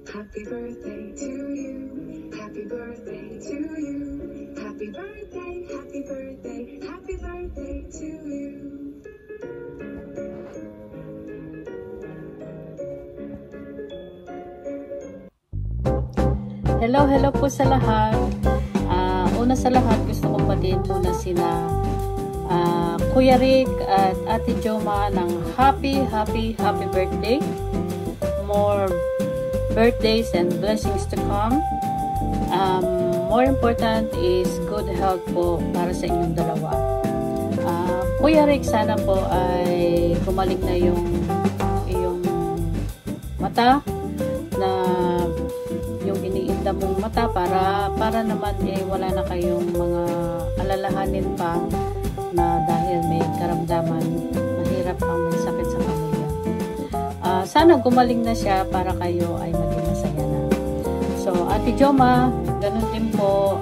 Happy birthday to you. Happy birthday to you. Happy birthday, happy birthday, happy birthday to you. Hello po sa lahat. Una sa lahat, gusto kong batiin muna sila Kuya Rick at Ate Joma ng happy birthday. More birthdays and blessings to come. More important is good health po para sa inyong dalawa. Kuya Rick, sana po ay gumaling na yung mata, na yung iniinda mong mata, para naman wala na kayong mga alalahanin pa na dahil may karamdaman, mahirap ang may sakit sa pamilya. Sana gumaling na siya para kayo ay maging masaya na. So, Ate Joma, ganun din po,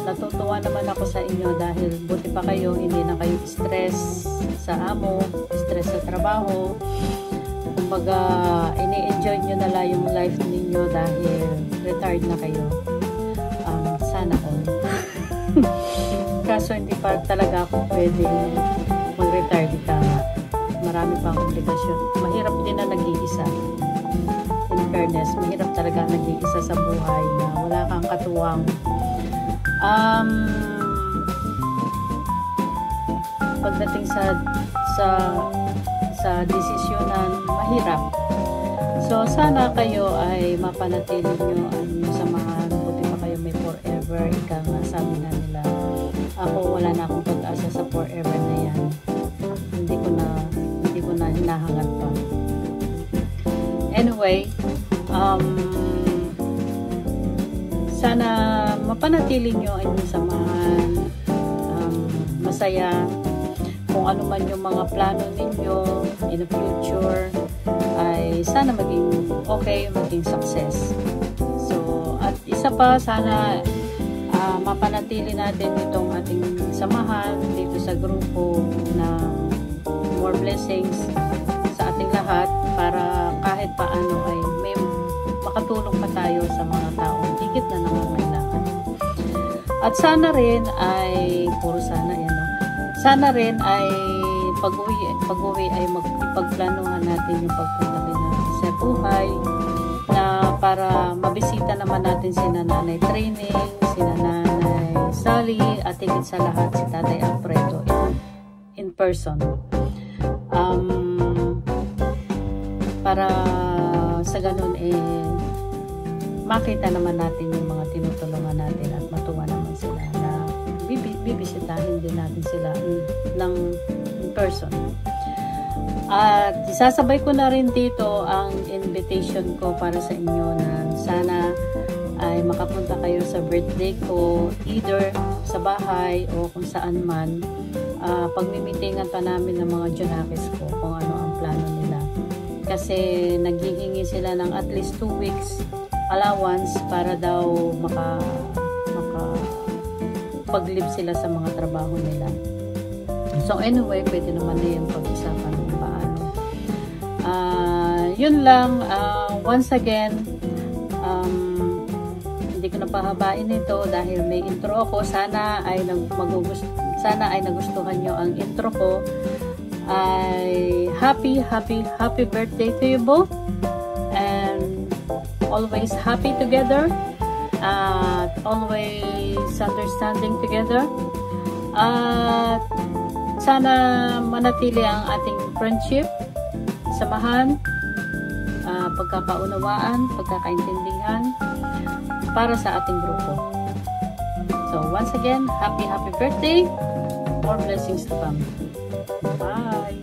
natutuwa naman ako sa inyo dahil buti pa kayo, hindi na kayo stress sa amo, stress sa trabaho. Kumbaga, ini-enjoy nyo na lang yung life ninyo dahil retired na kayo. Sana all. Kaso hindi pa talaga ako pwede mag-retire dito. Marami pang komplikasyon. Mahirap din na nag-iisa. In fairness, mahirap talaga nag-iisa sa buhay na wala kang katuwang. Pagdating sa desisyonan, mahirap. So, sana kayo ay mapanatili nyo ang inyong samahan. Buti pa kayo may forever. Ika nga, sabi na nila. Ako, wala na akong pag-asa sa forever na yan. Hindi ko na hinahangad pa. Anyway, sana mapanatili nyo ang inyong samahan. Masaya. Kung ano man yung mga plano ninyo in the future, ay sana maging okay, maging success. So, at isa pa, sana mapanatili natin itong ating samahan dito sa grupo na more blessings sa ating lahat para kahit paano ay may makatulong pa tayo sa mga taong higit na nangangailangan. At sana rin ay, puro sana yan, sana rin ay pag-uwi ay ipagplanuhan natin yung pagpunta rin sa buhay na para mabisita naman natin si Nanay Training, si Nanay Sally, at higit sa lahat si Tatay Alfredo in person. Para sa ganun makita naman natin yung mga tinutulungan natin at matuwa naman sila na bibisitahin din natin sila ng in person. At isasabay ko na rin dito ang invitation ko para sa inyo na sana ay makapunta kayo sa birthday ko, either sa bahay o kung saan man. Pagmimitingan pa namin ng mga Junakis ko kung ano ang plano nila. Kasi naghihingi sila ng at least 2 weeks allowance para daw pag-live sila sa mga trabaho nila. So anyway, pwede naman na yung pag-usapan kung paano. Yun lang. Once again, hindi ko na pahabain ito dahil may intro ako. Sana ay nagustuhan nyo ang intro ko. Happy birthday to you both. And always happy together. Always understanding together. At sana manatili ang ating friendship, samahan, pagkakaunawaan, pagkakaintindihan para sa ating grupo. So once again, happy birthday. More blessings to come. Bye.